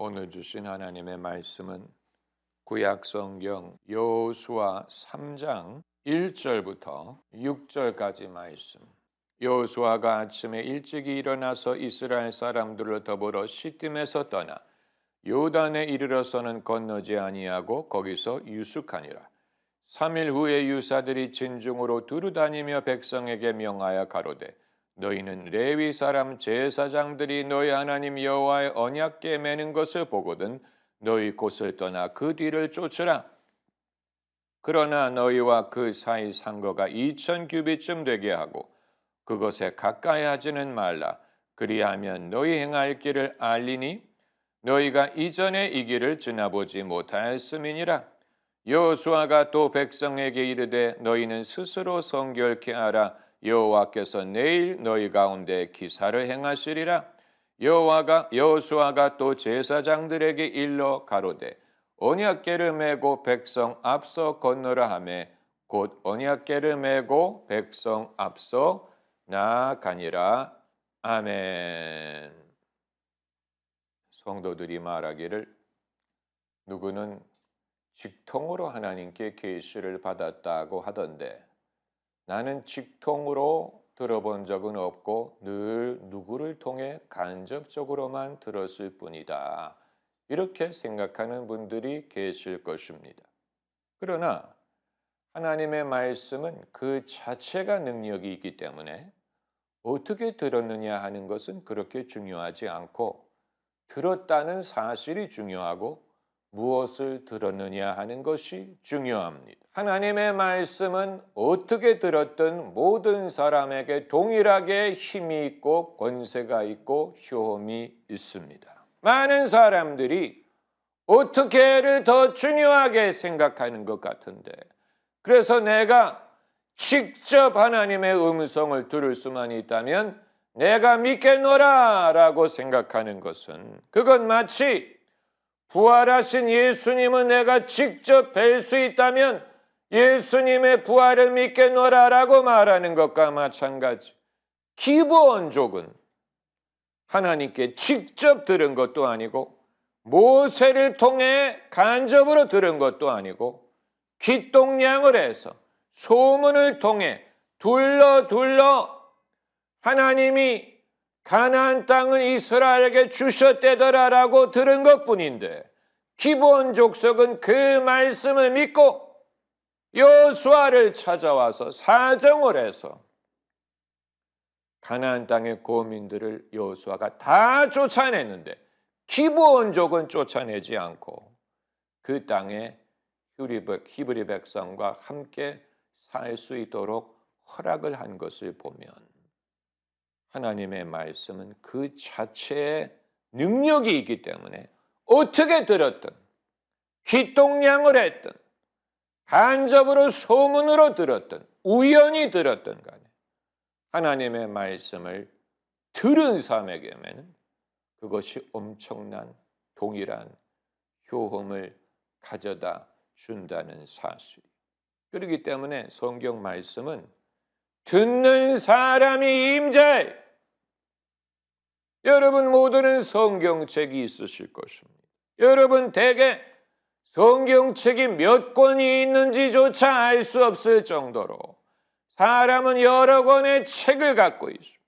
오늘 주신 하나님의 말씀은 구약성경 여호수아 3장 1절부터 6절까지 말씀. 여호수아가 아침에 일찍이 일어나서 이스라엘 사람들을 더불어 시딤에서 떠나 요단에 이르러서는 건너지 아니하고 거기서 유숙하니라. 3일 후에 유사들이 진중으로 두루다니며 백성에게 명하여 가로되 너희는 레위 사람 제사장들이 너희 하나님 여호와의 언약궤 매는 것을 보거든 너희 곳을 떠나 그 뒤를 쫓으라. 그러나 너희와 그 사이 상거가 2000규빗쯤 되게 하고 그것에 가까이 하지는 말라. 그리하면 너희 행할 길을 알리니 너희가 이전에 이 길을 지나보지 못하였음이니라. 여호수아가 또 백성에게 이르되 너희는 스스로 성결케 하라. 여호와께서 내일 너희 가운데 기사를 행하시리라. 여호수아가 또 제사장들에게 일러 가로되 언약궤를 메고 백성 앞서 건너라 하매 곧 언약궤를 메고 백성 앞서 나아가니라. 아멘. 성도들이 말하기를 누구는 직통으로 하나님께 계시를 받았다고 하던데 나는 직통으로 들어본 적은 없고 늘 누구를 통해 간접적으로만 들었을 뿐이다. 이렇게 생각하는 분들이 계실 것입니다. 그러나 하나님의 말씀은 그 자체가 능력이 있기 때문에 어떻게 들었느냐 하는 것은 그렇게 중요하지 않고 들었다는 사실이 중요하고 무엇을 들었느냐 하는 것이 중요합니다. 하나님의 말씀은 어떻게 들었든 모든 사람에게 동일하게 힘이 있고 권세가 있고 효험이 있습니다. 많은 사람들이 어떻게를 더 중요하게 생각하는 것 같은데 그래서 내가 직접 하나님의 음성을 들을 수만 있다면 내가 믿겠노라 라고 생각하는 것은 그건 마치 부활하신 예수님은 내가 직접 뵐 수 있다면 예수님의 부활을 믿겠노라 라고 말하는 것과 마찬가지. 기본적은 하나님께 직접 들은 것도 아니고 모세를 통해 간접으로 들은 것도 아니고 귓동냥을 해서 소문을 통해 둘러 하나님이 가나안 땅을 이스라엘에게 주셨대더라라고 들은 것뿐인데 기본 족속은 그 말씀을 믿고 여호수아를 찾아와서 사정을 해서 가나안 땅의 고민들을 여호수아가 다 쫓아냈는데 기본적은 쫓아내지 않고 그 땅에 히브리 백성과 함께 살 수 있도록 허락을 한 것을 보면 하나님의 말씀은 그 자체의 능력이 있기 때문에 어떻게 들었든 귓동냥을 했든 간접으로 소문으로 들었든 우연히 들었든 간에 하나님의 말씀을 들은 사람에게는 그것이 엄청난 동일한 효험을 가져다 준다는 사실. 그렇기 때문에 성경 말씀은 듣는 사람이 임재. 여러분 모두는 성경책이 있으실 것입니다. 여러분 대개 성경책이 몇 권이 있는지조차 알 수 없을 정도로 사람은 여러 권의 책을 갖고 있습니다.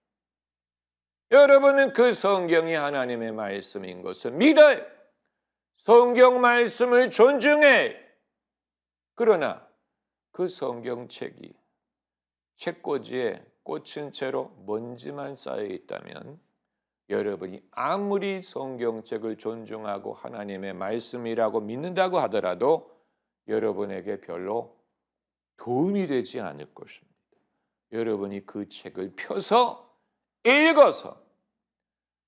여러분은 그 성경이 하나님의 말씀인 것을 믿어요. 성경 말씀을 존중해. 그러나 그 성경책이 책꽂이에 꽂힌 채로 먼지만 쌓여 있다면 여러분이 아무리 성경책을 존중하고 하나님의 말씀이라고 믿는다고 하더라도 여러분에게 별로 도움이 되지 않을 것입니다. 여러분이 그 책을 펴서 읽어서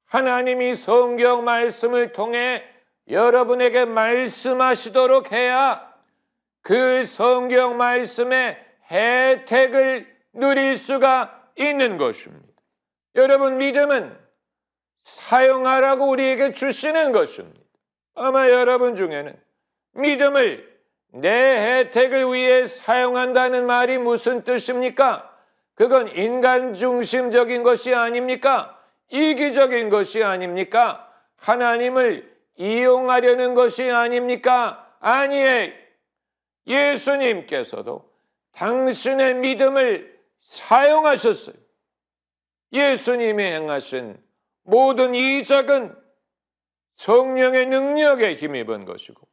하나님이 성경 말씀을 통해 여러분에게 말씀하시도록 해야 그 성경 말씀의 혜택을 누릴 수가 있는 것입니다. 여러분 믿음은 사용하라고 우리에게 주시는 것입니다. 아마 여러분 중에는 믿음을 내 혜택을 위해 사용한다는 말이 무슨 뜻입니까? 그건 인간 중심적인 것이 아닙니까? 이기적인 것이 아닙니까? 하나님을 이용하려는 것이 아닙니까? 아니에요. 예수님께서도 당신의 믿음을 사용하셨어요. 예수님이 행하신 모든 이적은 성령의 능력에 힘입은 것이고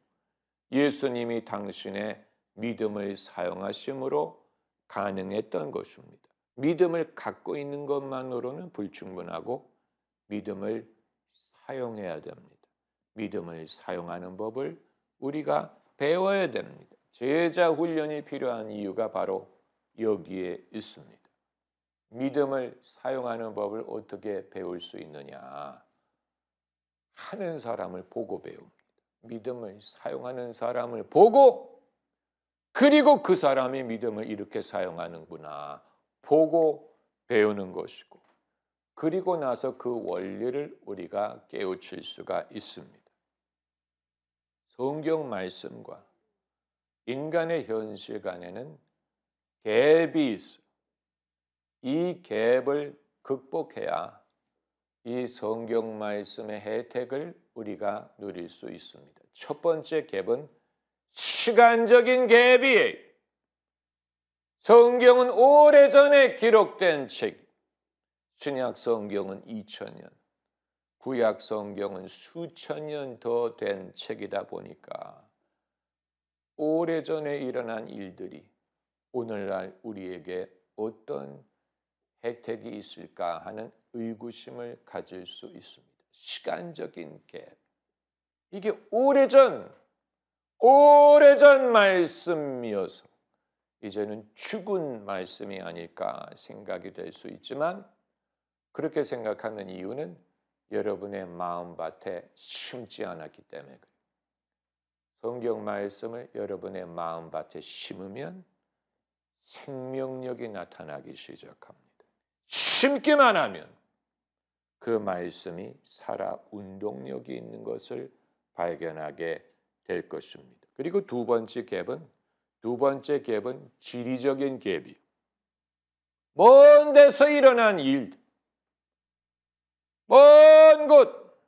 예수님이 당신의 믿음을 사용하심으로 가능했던 것입니다. 믿음을 갖고 있는 것만으로는 불충분하고 믿음을 사용해야 됩니다. 믿음을 사용하는 법을 우리가 배워야 됩니다. 제자 훈련이 필요한 이유가 바로 여기에 있습니다. 믿음을 사용하는 법을 어떻게 배울 수 있느냐? 하는 사람을 보고 배웁니다. 믿음을 사용하는 사람을 보고 그리고 그 사람이 믿음을 이렇게 사용하는구나 보고 배우는 것이고 그리고 나서 그 원리를 우리가 깨우칠 수가 있습니다. 성경 말씀과 인간의 현실 간에는 갭이 있어요. 이 갭을 극복해야 이 성경 말씀의 혜택을 우리가 누릴 수 있습니다. 첫 번째 갭은 시간적인 갭이에요. 성경은 오래전에 기록된 책, 신약 성경은 2000년, 구약 성경은 수천 년 더 된 책이다 보니까 오래전에 일어난 일들이 오늘날 우리에게 어떤 혜택이 있을까 하는 의구심을 가질 수 있습니다. 시간적인 갭. 이게 오래전 말씀이어서 이제는 죽은 말씀이 아닐까 생각이 될 수 있지만 그렇게 생각하는 이유는 여러분의 마음밭에 심지 않았기 때문에 그래요. 성경 말씀을 여러분의 마음밭에 심으면 생명력이 나타나기 시작합니다. 심기만 하면 그 말씀이 살아 운동력이 있는 것을 발견하게 될 것입니다. 그리고 두 번째 갭은 지리적인 갭이에요. 먼 데서 일어난 일, 먼 곳,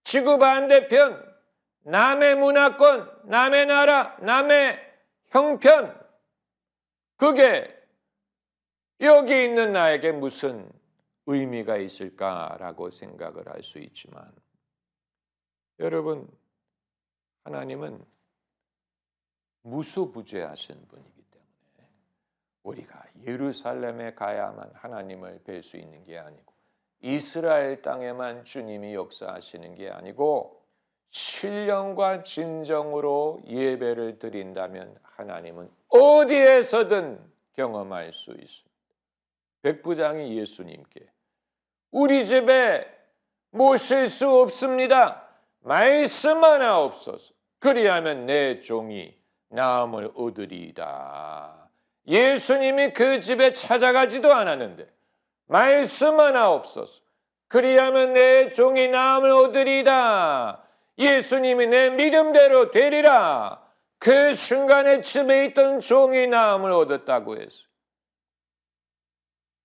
지구 반대편, 남의 문화권, 남의 나라, 남의 형편, 그게 여기 있는 나에게 무슨 의미가 있을까라고 생각을 할 수 있지만 여러분, 하나님은 무소부재하신 분이기 때문에 우리가 예루살렘에 가야만 하나님을 뵐 수 있는 게 아니고 이스라엘 땅에만 주님이 역사하시는 게 아니고 신령과 진정으로 예배를 드린다면 하나님은 어디에서든 경험할 수 있습니다. 백부장이 예수님께 우리 집에 모실 수 없습니다. 말씀 하나 없어서 그리하면 내 종이 나음을 얻으리이다. 예수님이 그 집에 찾아가지도 않았는데 말씀 하나 없어서 그리하면 내 종이 나음을 얻으리이다. 예수님이 내 믿음대로 되리라. 그 순간에 집에 있던 종이 나음을 얻었다고 했어요.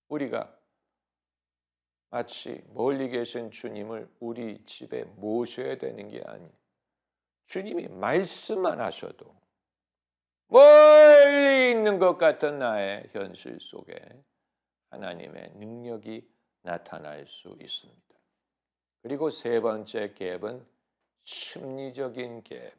우리가 마치 멀리 계신 주님을 우리 집에 모셔야 되는 게 아니에요. 주님이 말씀만 하셔도 멀리 있는 것 같은 나의 현실 속에 하나님의 능력이 나타날 수 있습니다. 그리고 세 번째 갭은 심리적인 갭.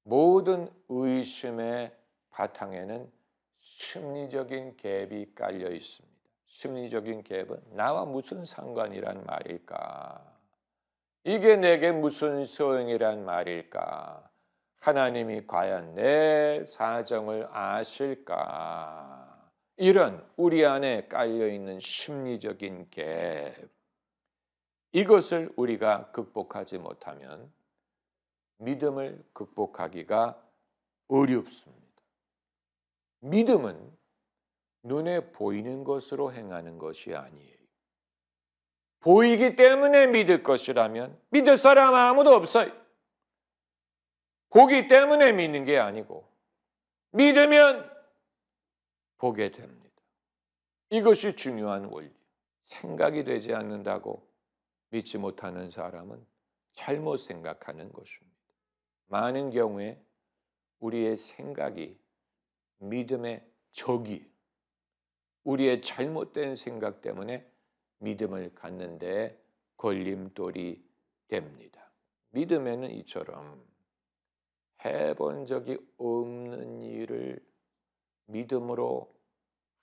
모든 의심의 바탕에는 심리적인 갭이 깔려 있습니다. 심리적인 갭은 나와 무슨 상관이란 말일까? 이게 내게 무슨 소용이란 말일까? 하나님이 과연 내 사정을 아실까? 이런 우리 안에 깔려있는 심리적인 갭. 이것을 우리가 극복하지 못하면 믿음을 극복하기가 어렵습니다. 믿음은 눈에 보이는 것으로 행하는 것이 아니에요. 보이기 때문에 믿을 것이라면 믿을 사람 아무도 없어요. 보기 때문에 믿는 게 아니고 믿으면 보게 됩니다. 이것이 중요한 원리. 생각이 되지 않는다고 믿지 못하는 사람은 잘못 생각하는 것입니다. 많은 경우에 우리의 생각이 믿음의 적이, 우리의 잘못된 생각 때문에 믿음을 갖는데 걸림돌이 됩니다. 믿음에는 이처럼 해본 적이 없는 일을 믿음으로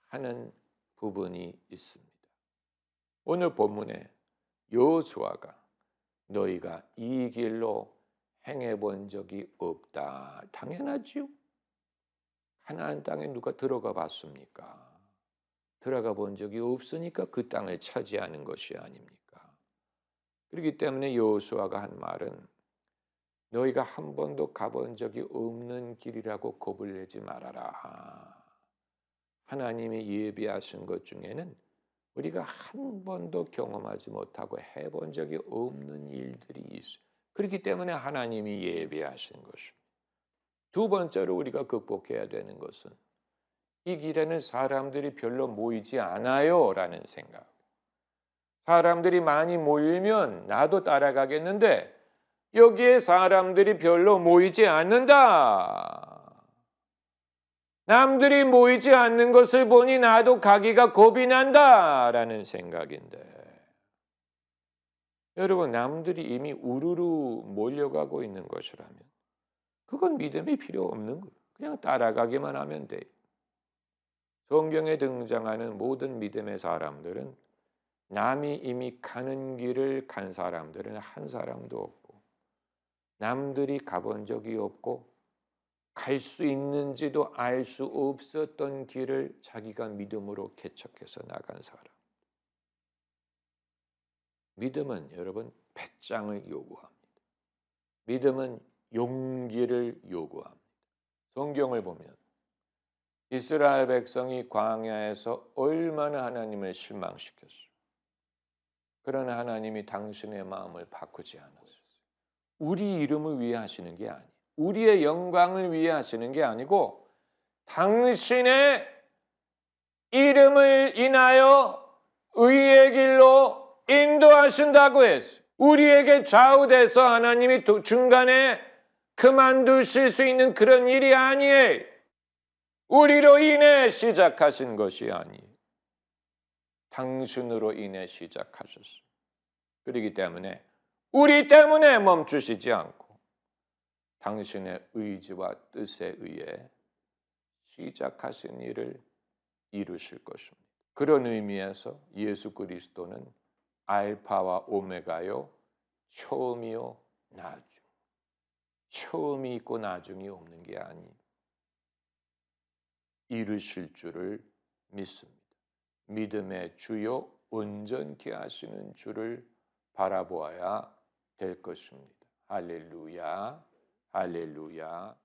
하는 부분이 있습니다. 오늘 본문에 여호수아가 너희가 이 길로 행해본 적이 없다. 당연하지요. 가나안 땅에 누가 들어가 봤습니까? 들어가 본 적이 없으니까 그 땅을 차지하는 것이 아닙니까? 그렇기 때문에 여호수아가 한 말은 너희가 한 번도 가본 적이 없는 길이라고 겁을 내지 말아라. 하나님이 예비하신 것 중에는 우리가 한 번도 경험하지 못하고 해본 적이 없는 일들이 있어요. 그렇기 때문에 하나님이 예비하신 것입니다. 두 번째로 우리가 극복해야 되는 것은 이 길에는 사람들이 별로 모이지 않아요 라는 생각. 사람들이 많이 모이면 나도 따라가겠는데 여기에 사람들이 별로 모이지 않는다. 남들이 모이지 않는 것을 보니 나도 가기가 겁이 난다라는 생각인데, 여러분, 남들이 이미 우르르 몰려가고 있는 것이라면 그건 믿음이 필요 없는 거예요. 그냥 따라가기만 하면 돼요. 성경에 등장하는 모든 믿음의 사람들은 남이 이미 가는 길을 간 사람들은 한 사람도 없고, 남들이 가본 적이 없고 갈 수 있는지도 알 수 없었던 길을 자기가 믿음으로 개척해서 나간 사람. 믿음은 여러분 배짱을 요구합니다. 믿음은 용기를 요구합니다. 성경을 보면 이스라엘 백성이 광야에서 얼마나 하나님을 실망시켰어요. 그러나 하나님이 당신의 마음을 바꾸지 않았어요. 우리 이름을 위해 하시는 게 아니에요. 우리의 영광을 위해 하시는 게 아니고 당신의 이름을 인하여 의의 길로 인도하신다고 했어요. 우리에게 좌우돼서 하나님이 중간에 그만두실 수 있는 그런 일이 아니에요. 우리로 인해 시작하신 것이 아니에요. 당신으로 인해 시작하셨어요. 그렇기 때문에 우리 때문에 멈추시지 않고 당신의 의지와 뜻에 의해 시작하신 일을 이루실 것입니다. 그런 의미에서 예수 그리스도는 알파와 오메가요, 처음이요 나중. 처음이 있고 나중이 없는 게 아니, 이루실 줄을 믿습니다. 믿음의 주요 온전케 하시는 주를 바라보아야 될 것입니다. 할렐루야, 할렐루야.